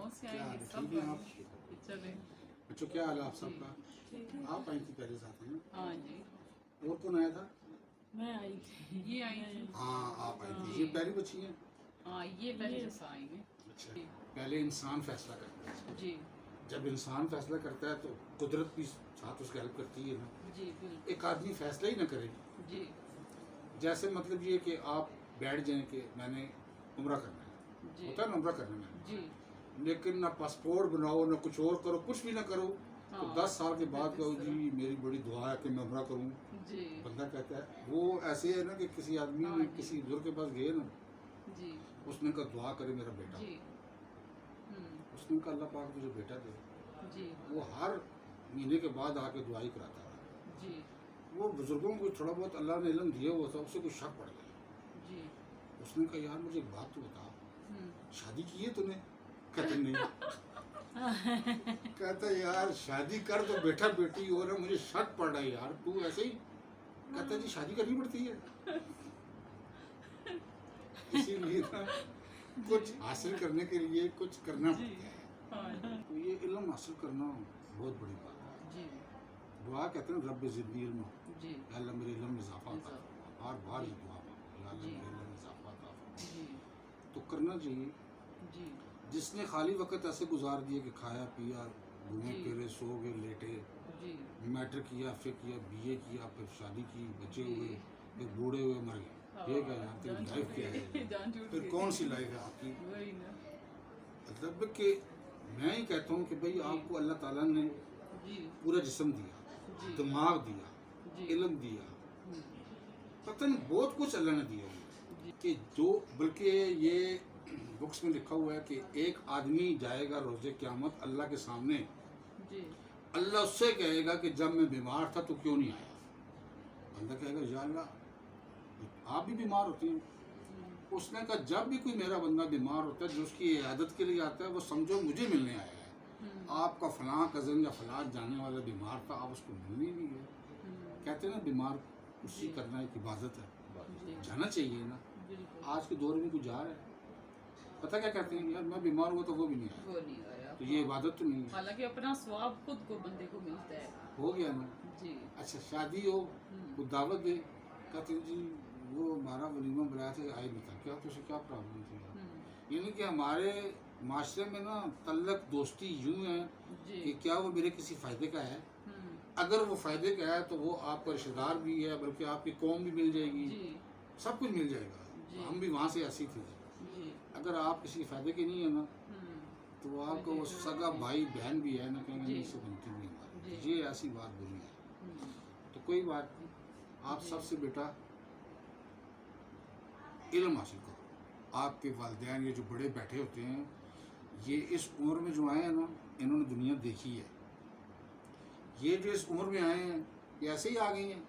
गाँव से क्या आए हाल हैं है? सब ठीक है आप? कि चले। बच्चों क्या हाल है आप जी सबका? ठीक है। आप आई थी पहले साथ में, हाँ जी और कौन आया था? मैं आई थी। ये आई थी। हाँ आप आई थी। जी। ये पहली बच्ची है? हाँ ये पहले जैसा आएंगे। अच्छा। जी पहले इंसान फैसला करता है, जी जब इंसान फैसला करता है तो कुदरत भी साथ उसकी हेल्प करती है ना। जी बिल्कुल। एक आदमी फैसला ही ना करे, जी जैसे मतलब ये कि आप बैठ जाएं कि मैंने उम्रा करना है, जी होता है ना उम्रा करना है, जी लेकिन ना पासपोर्ट बनाओ ना कुछ और करो, कुछ भी ना करो, तो हाँ 10 साल के बाद इस कहो तरह। जी मेरी बड़ी दुआ है कि मैं उम्रा करूँ। जी बंदा कहता है वो ऐसे है ना कि किसी आदमी हाँ ने जी। किसी बुजुर्ग के पास गए ना, जी उसने कहा दुआ करे मेरा बेटा, जी उसने कहा अल्लाह पाक मुझे बेटा दे। जी वो हर महीने के बाद आके दुआई कराता था। जी वो बुजुर्गों को थोड़ा बहुत अल्लाह ने इल्म दिया हुआ था, उससे कुछ शक पड़ गया। जी उसने कहा यार मुझे एक बात तो बता, हम्म, शादी की है तूने? कहते नहीं। कहता यार शादी कर तो बेटा बेटी हो रहा, मुझे शक पड़ रहा है यार, तू ऐसे ही। कहता जी शादी करनी पड़ती है। इसीलिए ना कुछ हासिल करने के लिए कुछ करना जी। पड़ता है, हाँ तो ये इल्म हासिल करना बहुत बड़ी बात है। जी दुआ कहते हैं रब ज़िदनी इल्म, जी या अल्लाह मेरे इल्म में इजाफा आता इजाफा। बार बार ये दुआ मांगो, या अल्लाह जी। मेरे इल्म में इजाफा आता। जी तो करना चाहिए। जी जिसने खाली वक्त ऐसे गुजार दिए कि खाया पिया घूमे जी। फिरे सो गए लेटे, जी मैट्रिक किया फिर किया बीए किया फिर शादी की बच्चे जी। हुए फिर बूढ़े हुए मर गए, ये क्या यार तेरी जान लाइफ छूट क्या गई। है? जान छूट फिर गई। कौन सी लाइफ है आपकी? वही ना। मतलब कि मैं ही कहता हूँ कि भाई आपको अल्लाह ताला ने जी पूरा जिस्म दिया, जी दिमाग दिया, जी इल्म दिया, हम्म, पता नहीं बहुत कुछ अल्लाह ने दिया हुआ है। कि जो बल्कि ये बुक्स में लिखा हुआ है कि एक आदमी जाएगा रोज़े क़यामत अल्लाह के सामने, जी अल्लाह उससे कहेगा कि जब मैं बीमार था तो क्यों नहीं आया? बंदा कहेगा या अल्लाह आप भी बीमार होते हैं। उसने कहा जब भी कोई मेरा बंदा बीमार होता है जो उसकी इयादत के लिए आता है वो समझो मुझे मिलने आया है। आपका फलां कज़न या फलां जाने वाला बीमार था, आप उसको मिलने ही नहीं गए। कहते हैं ना बीमार खुशी करना एक इबादत है, जी जाना चाहिए ना। बिल्कुल। आज के दौर में कोई जा रहा है, पता क्या कहते हैं यार मैं बीमार हुआ तो वो भी नहीं आया, वो नहीं आया। तो ये इबादत तो नहीं है। हालांकि अपना स्वाब खुद को बंदे को मिलता है। हो गया ना। जी अच्छा शादी हो वो दावत दे, कहते हैं जी वो हमारा वलीमा बुलाया था आई नहीं था, क्या तो उसे क्या प्रॉब्लम थी? यानी कि हमारे माशरे में ना तल्लक दोस्ती यूं है जी कि क्या वो मेरे किसी फ़ायदे का है? अगर वो फ़ायदे का है तो वो आपका रिश्तेदार भी है, बल्कि आपकी कौम भी मिल जाएगी, जी सब कुछ मिल जाएगा। जी। हम भी वहाँ से ऐसी थे। जी अगर आप किसी फ़ायदे के नहीं है ना तो आपका वो सगा भाई बहन भी है ना, कहेंगे जी। नहीं इससे बनती नहीं हमारी, जी। ये ऐसी बात बुरी है। तो कोई बात नहीं, आप जी। सबसे बेटा इल्म हासिल करो। आपके वालिदैन ये जो बड़े बैठे होते हैं, ये इस उम्र में जो आए हैं ना, इन्होंने दुनिया देखी है। ये जो इस उम्र में आए हैं ये ऐसे ही आ गए हैं,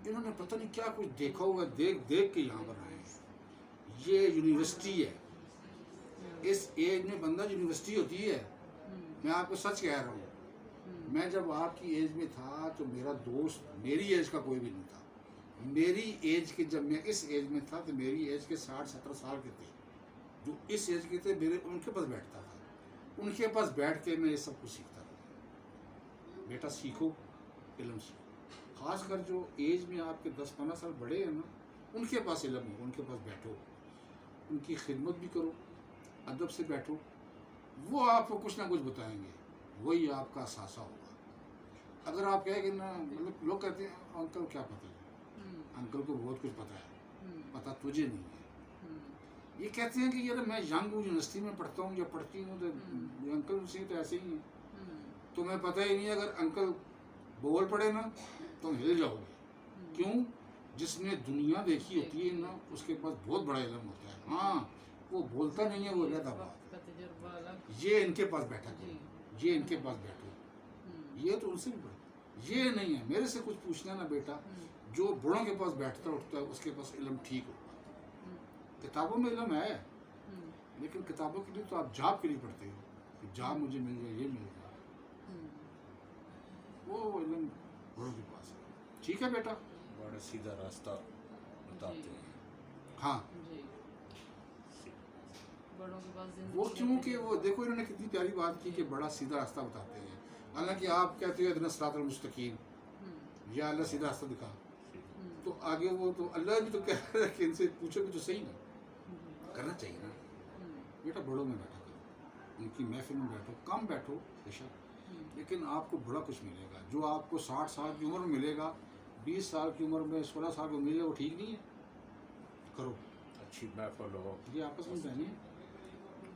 इन्होंने पता नहीं क्या कुछ देखा हुआ, देख देख के यहाँ पर आए हैं। ये यूनिवर्सिटी है, इस एज में बंदा यूनिवर्सिटी होती है। मैं आपको सच कह रहा हूँ, मैं जब आपकी एज में था तो मेरा दोस्त मेरी एज का कोई भी नहीं था। मेरी एज के जब मैं इस एज में था तो मेरी एज के 60-70 साल के थे, जो इस एज के थे मेरे उनके पास बैठता था, उनके पास बैठ के मैं ये सब कुछ सीखता था। बेटा सीखो, इल्म सीखो, खासकर जो एज में आपके 10-15 साल बड़े हैं ना, उनके पास इल्म हो, उनके पास बैठो, उनकी खिदमत भी करो, अदब से बैठो, वो आपको कुछ ना कुछ बताएंगे, वही आपका असासा होगा। अगर आप कहेंगे ना, मतलब लोग कहते हैं अंकल क्या पता है, अंकल को बहुत कुछ पता है, पता तुझे नहीं है। ये कहते हैं कि यार मैं यंग हूँ, यूनिवर्सिटी में पढ़ता हूँ या पढ़ती हूँ, तो ये अंकल से तो ऐसे ही है, तुम्हें पता ही नहीं है। अगर अंकल बोल पड़े ना तुम हिल जाओगे। क्यों? जिसने दुनिया देखी होती है ना उसके पास बहुत बड़ा इल्म होता है। हाँ वो बोलता नहीं है, वो अलग बात का तजुर्बा अलग। है। ये इनके पास बैठा जी। करो, ये इनके पास बैठो, ये तो उनसे भी बड़ा। ये नहीं है मेरे से कुछ पूछना ना बेटा, जो बड़ों के पास बैठता उठता है उसके पास इल्म ठीक होगा। किताबों में इल्म है, लेकिन किताबों के लिए तो आप जॉब के लिए पढ़ते हो कि जॉब मुझे मिल जाए, ये मिल जाए, वो इल्म बड़ों के पास है। ठीक है बेटा, बड़ा सीधा रास्ता बताते हैं। हाँ जी بڑوں کے پاس زندگی وہ رہتے کیونکہ ہیں۔ وہ دیکھو انہوں نے کتنی پیاری بات کی کہ بڑا سیدھا راستہ بتاتے ہیں، حالانکہ آپ کہتے ہو ادنا صراط المستقیم، ہوں، یا اللہ سیدھا راستہ دکھا، ہوں، تو آگے وہ تو اللہ بھی تو کہہ رہا ہے کہ ان سے پوچھو کہ تو صحیح نا ہوں، کرنا چاہیے نا، ہوں، بیٹا بڑوں میں بیٹھا کرو، ان کی محفل میں بیٹھو، کم بیٹھو بے شک، ہوں، لیکن آپ کو بڑا کچھ ملے گا۔ جو آپ کو 60 سال کی عمر میں ملے گا، 20 سال کی عمر میں 16 سال کو ملے گا، وہ ٹھیک نہیں ہے، کرو، اچھی محفل ہو، یہ آپس میں بہنیں ہیں۔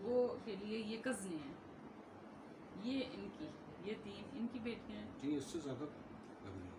وہ کے لیے یہ کزنیں ہیں، یہ ان کی، یہ تین ان کی بیٹیاں ہیں۔ جی اس سے زیادہ لگ رہی ہے۔